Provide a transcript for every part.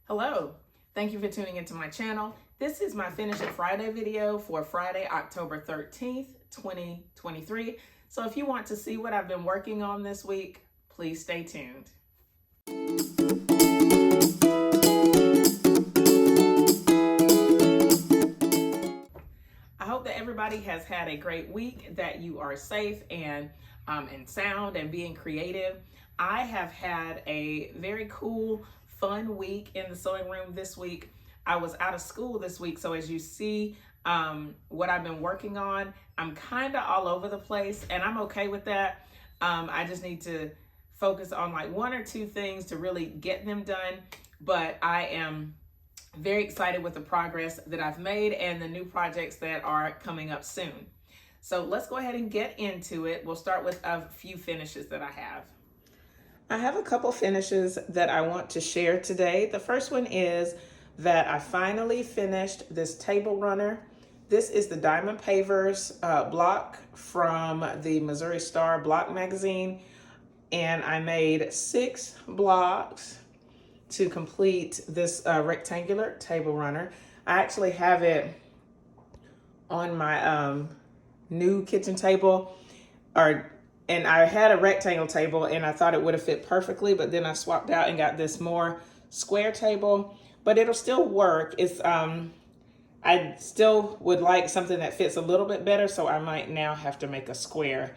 Hello, thank you for tuning into my channel. This is my Finish It Friday video for Friday, October 13th, 2023. So if you want to see what I've been working on this week, please stay tuned. I hope that everybody has had a great week, that you are safe and sound and being creative. I have had a very cool, fun week in the sewing room this week. I was out of school this week, so as you see what I've been working on, I'm kind of all over the place, and I'm okay with that. I just need to focus on like one or two things to really get them done, but I am very excited with the progress that I've made and the new projects that are coming up soon. So let's go ahead and get into it. We'll start with a few finishes that I have. I have a couple finishes that I want to share today. The first one is that I finally finished this table runner. This is the Diamond Pavers block from the Missouri Star block magazine. And I made 6 blocks to complete this rectangular table runner. I actually have it on my new kitchen table, and I had a rectangle table and I thought it would have fit perfectly, but then I swapped out and got this more square table, but it'll still work. It's I still would like something that fits a little bit better, so I might now have to make a square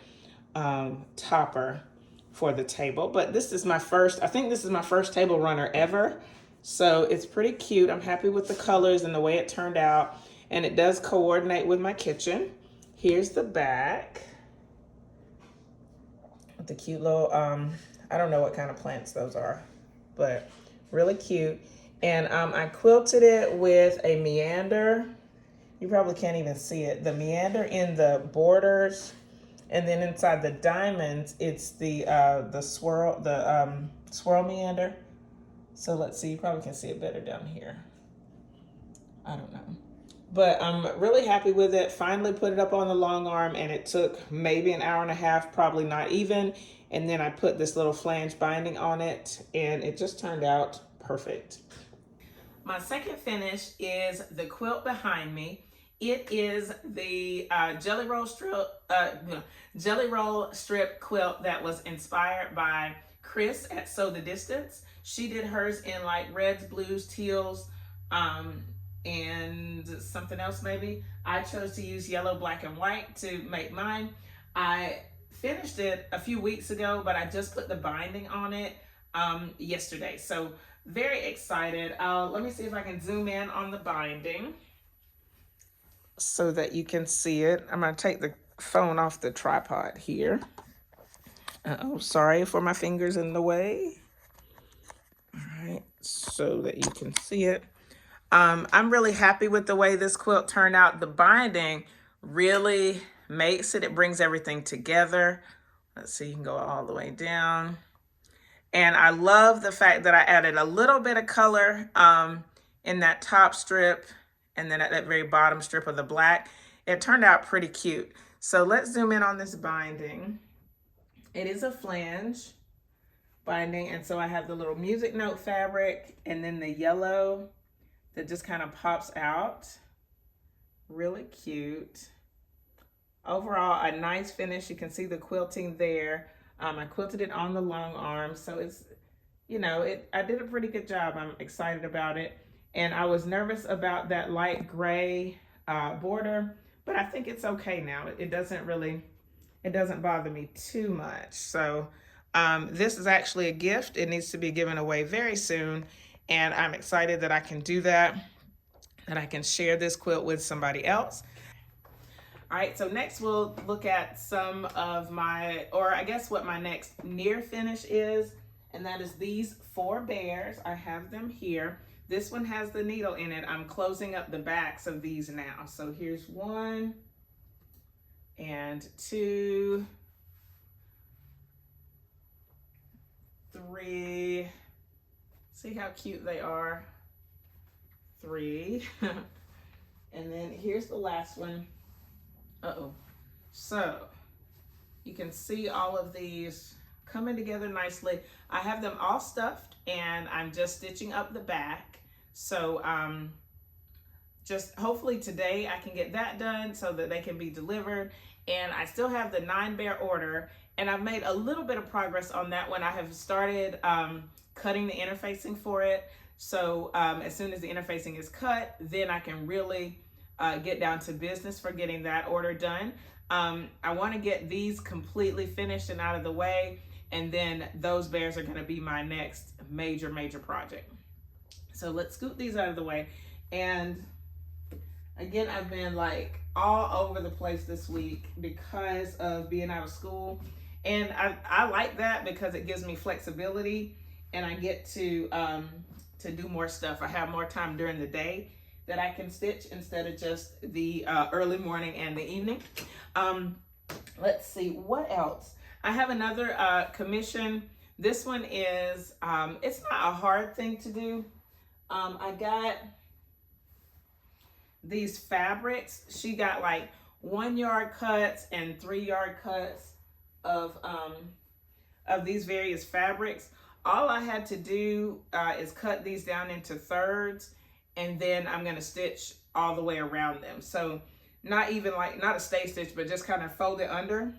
topper for the table. But this is my first, I think this is my first table runner ever. So it's pretty cute. I'm happy with the colors and the way it turned out. And it does coordinate with my kitchen. Here's the back. The cute little, I don't know what kind of plants those are, but really cute. And I quilted it with a meander. You probably can't even see it. The meander in the borders. And then inside the diamonds, it's the swirl meander. So let's see, you probably can see it better down here. I don't know. But I'm really happy with it. Finally put it up on the long arm, and it took maybe an hour and a half, probably not even. And then I put this little flange binding on it, and it just turned out perfect. My second finish is the quilt behind me. It is the jelly roll strip quilt that was inspired by Chris at Sew the Distance. She did hers in like reds, blues, teals, and something else maybe. I chose to use yellow, black, and white to make mine. I finished it a few weeks ago, but I just put the binding on it yesterday. So very excited. Let me see if I can zoom in on the binding so that you can see it. I'm gonna take the phone off the tripod here. Uh-oh, sorry for my fingers in the way. All right, so that you can see it. I'm really happy with the way this quilt turned out. The binding really makes it, it brings everything together. Let's see, you can go all the way down. And I love the fact that I added a little bit of color in that top strip, and then at that very bottom strip of the black. It turned out pretty cute. So let's zoom in on this binding. It is a flange binding, and so I have the little music note fabric and then the yellow that just kind of pops out. Really cute. Overall, a nice finish. You can see the quilting there. I quilted it on the long arm, so it's, you know, I did a pretty good job. I'm excited about it. And I was nervous about that light gray border, but I think it's okay now. It doesn't bother me too much. So this is actually a gift. It needs to be given away very soon. And I'm excited that I can do that, that I can share this quilt with somebody else. All right, so next we'll look at some of my, or I guess what my next near finish is, and that is these 4 bears. I have them here. This one has the needle in it. I'm closing up the backs of these now. So here's 1 and 2, 3. See how cute they are? 3. And then here's the last one. Uh-oh. So you can see all of these coming together nicely. I have them all stuffed and I'm just stitching up the back. So just hopefully today I can get that done so that they can be delivered. And I still have the 9-bear order, and I've made a little bit of progress on that one. I have started cutting the interfacing for it. So as soon as the interfacing is cut, then I can really get down to business for getting that order done. I want to get these completely finished and out of the way, and then those bears are going to be my next major project. So let's scoot these out of the way. And again, I've been like all over the place this week because of being out of school, and I like that because it gives me flexibility and I get to do more stuff. I have more time during the day that I can stitch instead of just the early morning and the evening. Let's see, what else? I have another commission. This one is, it's not a hard thing to do. I got these fabrics. She got like 1-yard cuts and 3-yard cuts of these various fabrics. All I had to do is cut these down into thirds, and then I'm gonna stitch all the way around them. So not even like, not a stay stitch, but just kind of fold it under.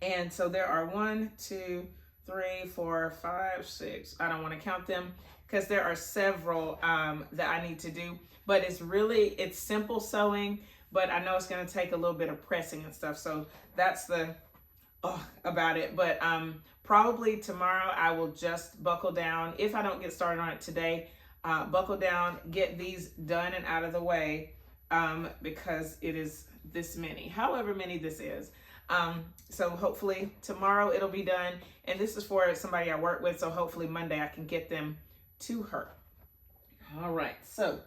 And so there are 1, 2, 3, 4, 5, 6. I don't want to count them because there are several that I need to do. But it's simple sewing, but I know it's going to take a little bit of pressing and stuff. So that's about it. But probably tomorrow I will just buckle down. If I don't get started on it today, buckle down, get these done and out of the way, because it is this many, however many this is. So hopefully tomorrow it'll be done. And this is for somebody I work with. So hopefully Monday I can get them to her. All right. So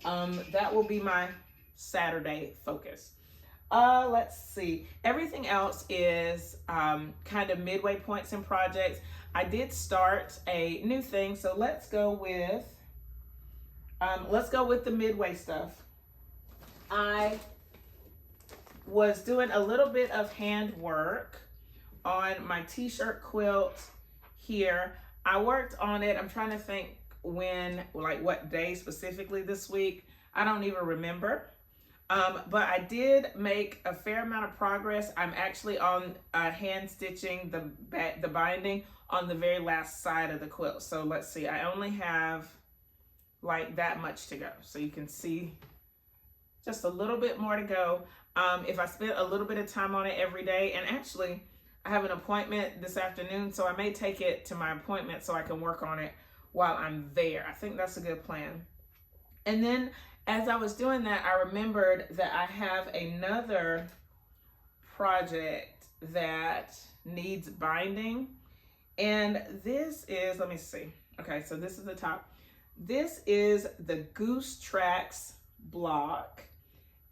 that will be my Saturday focus. Let's see. Everything else is kind of midway points in projects. I did start a new thing, so let's go with the midway stuff. I was doing a little bit of hand work on my t-shirt quilt here. I worked on it. I'm trying to think when, like what day specifically this week. I don't even remember. But I did make a fair amount of progress. I'm actually on hand stitching the binding on the very last side of the quilt. So let's see, I only have like that much to go. So you can see just a little bit more to go. If I spent a little bit of time on it every day, and actually I have an appointment this afternoon, so I may take it to my appointment so I can work on it while I'm there. I think that's a good plan. And then as I was doing that, I remembered that I have another project that needs binding. And this is, let me see. Okay, so this is the top. This is the Goose Tracks block.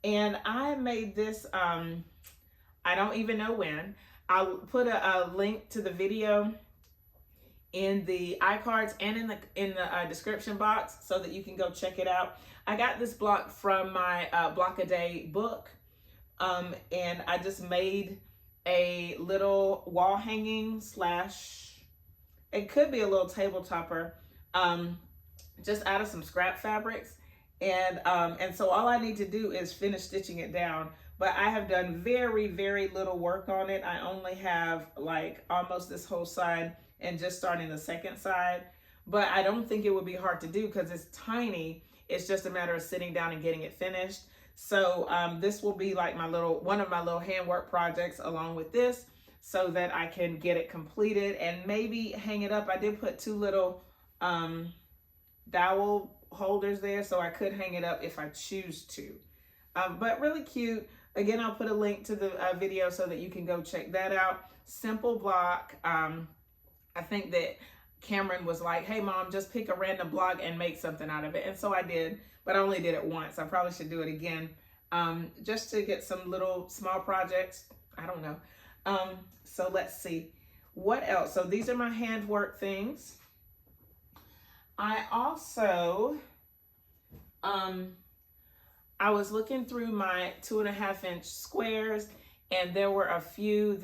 And I made this, I don't even know when. I'll put a link to the video in the iCards and in the description box so that you can go check it out. I got this block from my Block a Day book, and I just made a little wall hanging / it could be a little table topper, just out of some scrap fabrics. And so all I need to do is finish stitching it down. But I have done very little work on it. I only have like almost this whole side and just starting the second side. But I don't think it would be hard to do because it's tiny. It's just a matter of sitting down and getting it finished. So this will be like one of my little handwork projects along with this, so that I can get it completed and maybe hang it up. I did put 2 little dowel holders there, so I could hang it up if I choose to. But really cute. Again, I'll put a link to the video so that you can go check that out. Simple block. I think that Cameron was like, hey mom, just pick a random block and make something out of it. And so I did, but I only did it once. I probably should do it again, just to get some little small projects. I don't know. So let's see what else. So these are my handwork things. I also, I was looking through my 2.5-inch squares, and there were a few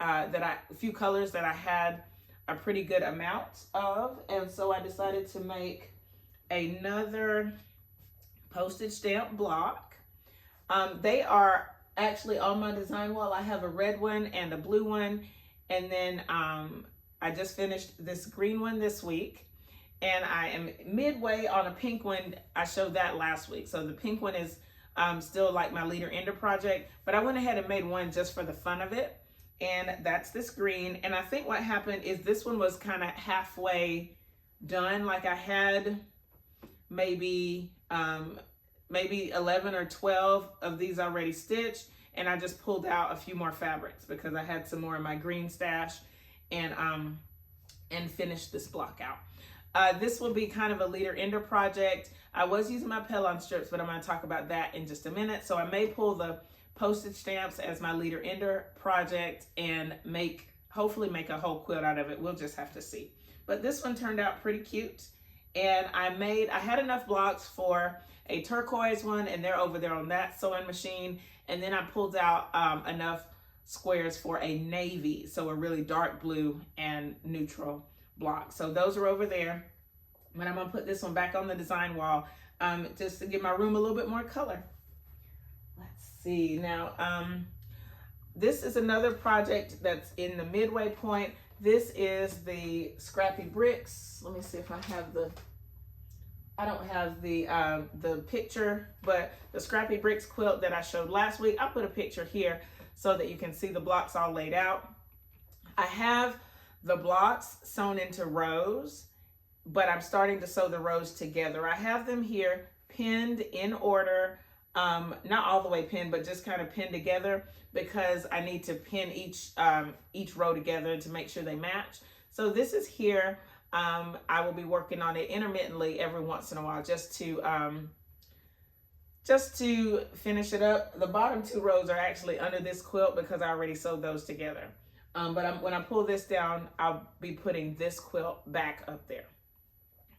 a few colors that I had a pretty good amount of, and so I decided to make another postage stamp block. They are actually on my design wall. I have a red one and a blue one, and then I just finished this green one this week, and I am midway on a pink one. I showed that last week, so the pink one is still like my leader ender project, but I went ahead and made one just for the fun of it, and that's this green. And I think what happened is this one was kind of halfway done. Like I had maybe 11 or 12 of these already stitched, and I just pulled out a few more fabrics because I had some more in my green stash, and finished this block out. This will be kind of a leader ender project. I was using my Pellon strips, but I'm going to talk about that in just a minute. So I may pull the postage stamps as my leader ender project and hopefully make a whole quilt out of it. We'll just have to see. But this one turned out pretty cute, and I had enough blocks for a turquoise one, and they're over there on that sewing machine. And then I pulled out enough squares for a navy, so a really dark blue and neutral block. So those are over there. But I'm gonna put this one back on the design wall just to give my room a little bit more color. Let's see now. This is another project that's in the midway point. This is the Scrappy bricks. Let me see if I have I don't have the picture, but the Scrappy bricks quilt that I showed last week, I'll put a picture here so that you can see the blocks all laid out. I have the blocks sewn into rows, but I'm starting to sew the rows together. I have them here pinned in order, not all the way pinned, but just kind of pinned together because I need to pin each row together to make sure they match. So this is here. I will be working on it intermittently every once in a while just to finish it up. The bottom two rows are actually under this quilt because I already sewed those together. But when I pull this down, I'll be putting this quilt back up there.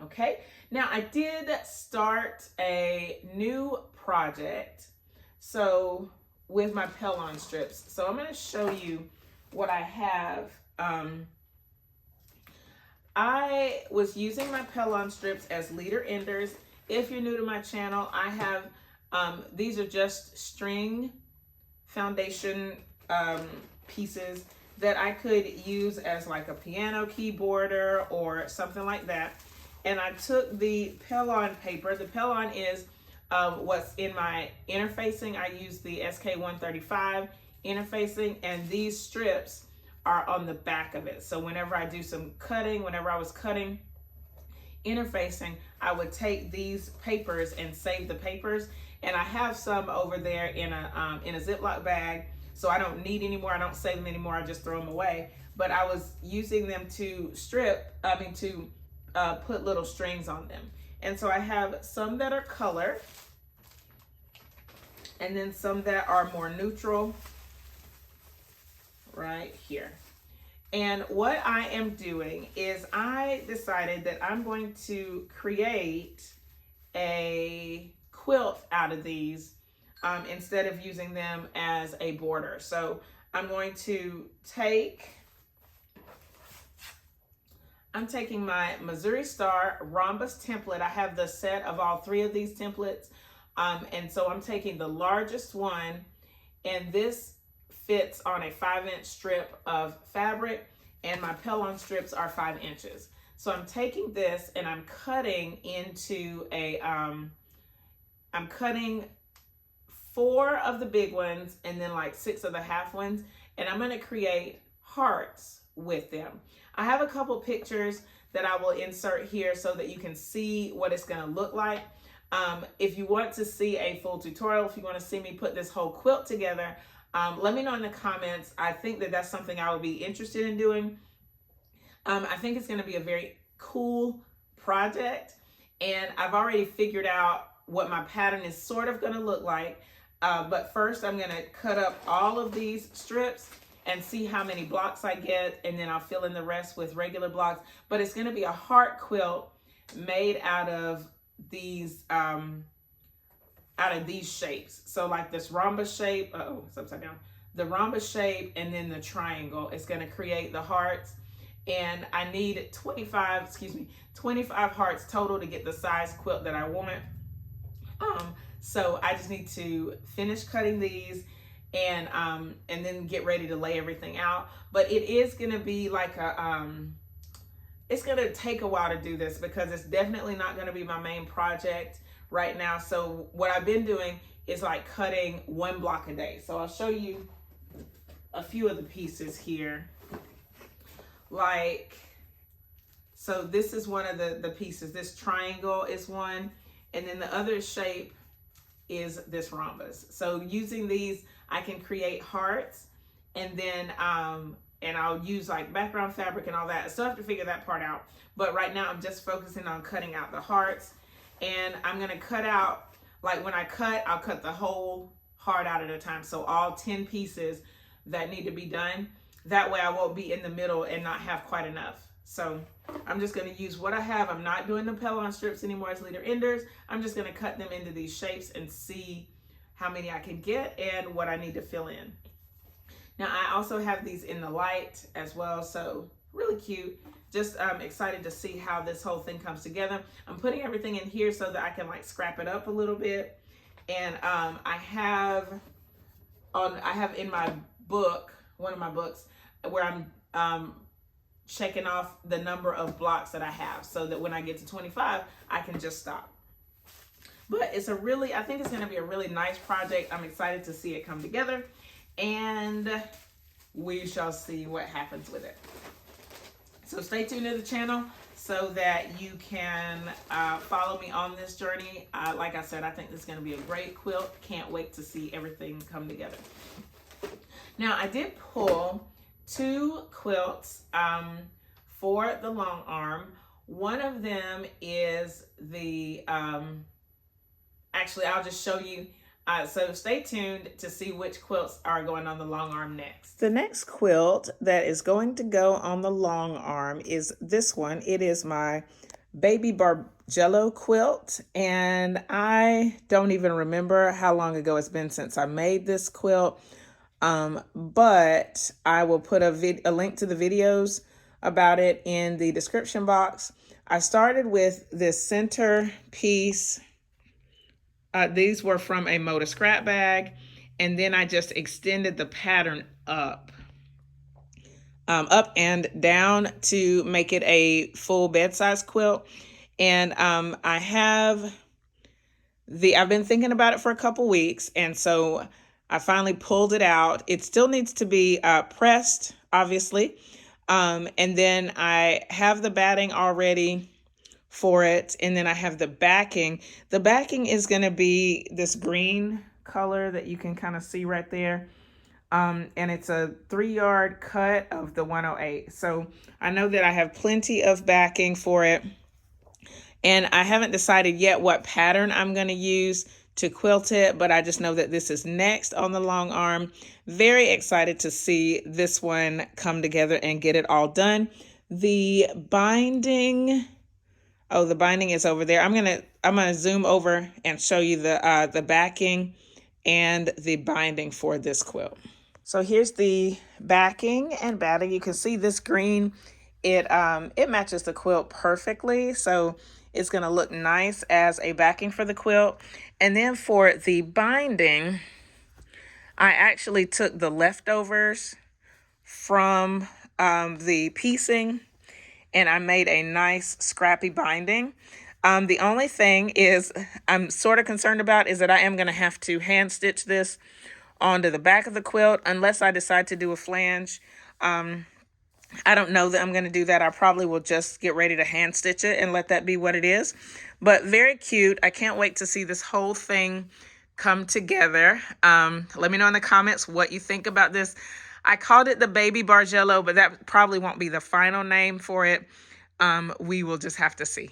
Okay, now I did start a new project with my Pellon strips. So I'm going to show you what I have. I was using my Pellon strips as leader enders. If you're new to my channel, I have, these are just string foundation pieces that I could use as like a piano keyboarder or something like that. And I took the Pellon paper. The Pellon is what's in my interfacing. I use the SK135 interfacing, and these strips are on the back of it. So whenever I do some cutting, whenever I was cutting interfacing, I would take these papers and save the papers. And I have some over there in a Ziploc bag, so I don't need any more. I don't save them anymore. I just throw them away. But I was using them to put little strings on them. And so I have some that are color, and then some that are more neutral right here. And what I am doing is I decided that I'm going to create a quilt out of these instead of using them as a border. So I'm going to I'm taking my Missouri Star rhombus template. I have the set of all three of these templates. And so I'm taking the largest one, and this fits on a 5-inch strip of fabric, and my Pellon strips are 5 inches. So I'm taking this and I'm cutting into I'm cutting 4 of the big ones and then like 6 of the half ones, and I'm gonna create hearts with them. I have a couple pictures that I will insert here so that you can see what it's gonna look like. If you want to see a full tutorial, if you want to see me put this whole quilt together, let me know in the comments. I think that that's something I would be interested in doing. I think it's going to be a very cool project, and I've already figured out what my pattern is sort of going to look like. But first I'm going to cut up all of these strips and see how many blocks I get, and then I'll fill in the rest with regular blocks. But it's going to be a heart quilt made out of these shapes. So like this rhombus shape, it's upside down. the rhombus shape and then the triangle. It's going to create the hearts. And I need 25 hearts total to get the size quilt that I want. So I just need to finish cutting these and then get ready to lay everything out. But it is going to be like a it's going to take a while to do this because it's definitely not going to be my main project right now. So what I've been doing is like cutting 1 block a day. So I'll show you a few of the pieces here. Like, so this is one of the pieces. This triangle is one, and then the other shape is this rhombus. So using these, I can create hearts, and then and I'll use like background fabric and all that. I still have to figure that part out. But right now I'm just focusing on cutting out the hearts. And I'm gonna cut out, like when I cut, I'll cut the whole heart out at a time. So all 10 pieces that need to be done. That way I won't be in the middle and not have quite enough. So I'm just gonna use what I have. I'm not doing the pell-on strips anymore as leader enders. I'm just gonna cut them into these shapes and see how many I can get and what I need to fill in. Now I also have these in the light as well, so really cute. Just excited to see how this whole thing comes together. I'm putting everything in here so that I can like scrap it up a little bit. And I have in my book, one of my books, where I'm shaking off the number of blocks that I have so that when I get to 25, I can just stop. But it's a really, I think it's gonna be a really nice project. I'm excited to see it come together, and we shall see what happens with it. So stay tuned to the channel so that you can follow me on this journey. Like I said, I think this is gonna be a great quilt. Can't wait to see everything come together. Now I did pull 2 quilts for the long arm. One of them is the, actually I'll just show you. So stay tuned to see which quilts are going on the long arm next. The next quilt that is going to go on the long arm is this one. It is my baby Bargello quilt, and I don't even remember how long ago it's been since I made this quilt. But I will put a link to the videos about it in the description box. I started with this center piece. These were from a Moda scrap bag, and then I just extended the pattern up and down to make it a full bed size quilt. And I've been thinking about it for a couple weeks, and so I finally pulled it out. It still needs to be pressed, obviously. And then I have the batting already for it. And then I have the backing. The backing is going to be this green color that you can kind of see right there. And it's a 3-yard cut of the 108. So I know that I have plenty of backing for it. And I haven't decided yet what pattern I'm going to use to quilt it, but I just know that this is next on the long arm. Very excited to see this one come together and get it all done. The binding, oh, the binding is over there. I'm gonna zoom over and show you the backing and the binding for this quilt. So here's the backing and batting. You can see this green. It matches the quilt perfectly. So it's going to look nice as a backing for the quilt. And then for the binding, I actually took the leftovers from the piecing, and I made a nice scrappy binding. The only thing is I'm sort of concerned about is that I am going to have to hand stitch this onto the back of the quilt unless I decide to do a flange. I don't know that I'm going to do that. I probably will just get ready to hand stitch it and let that be what it is. But very cute. I can't wait to see this whole thing come together. Let me know in the comments what you think about this. I called it the baby Bargello, but that probably won't be the final name for it. We will just have to see.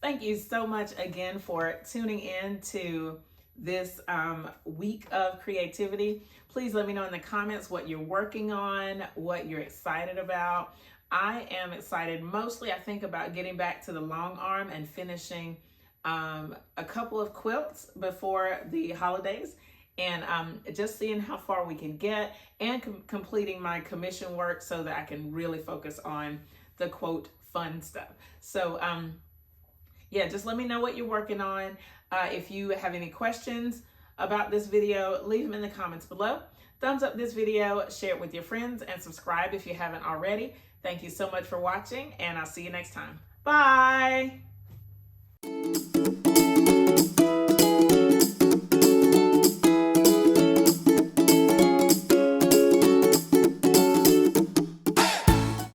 Thank you so much again for tuning in to this week of creativity. Please let me know in the comments what you're working on, what you're excited about. I am excited mostly, I think, about getting back to the long arm and finishing a couple of quilts before the holidays, and just seeing how far we can get, and completing my commission work so that I can really focus on the quote fun stuff. So yeah, just let me know what you're working on. If you have any questions about this video, leave them in the comments below. Thumbs up this video, share it with your friends, and subscribe if you haven't already. Thank you so much for watching, and I'll see you next time. Bye!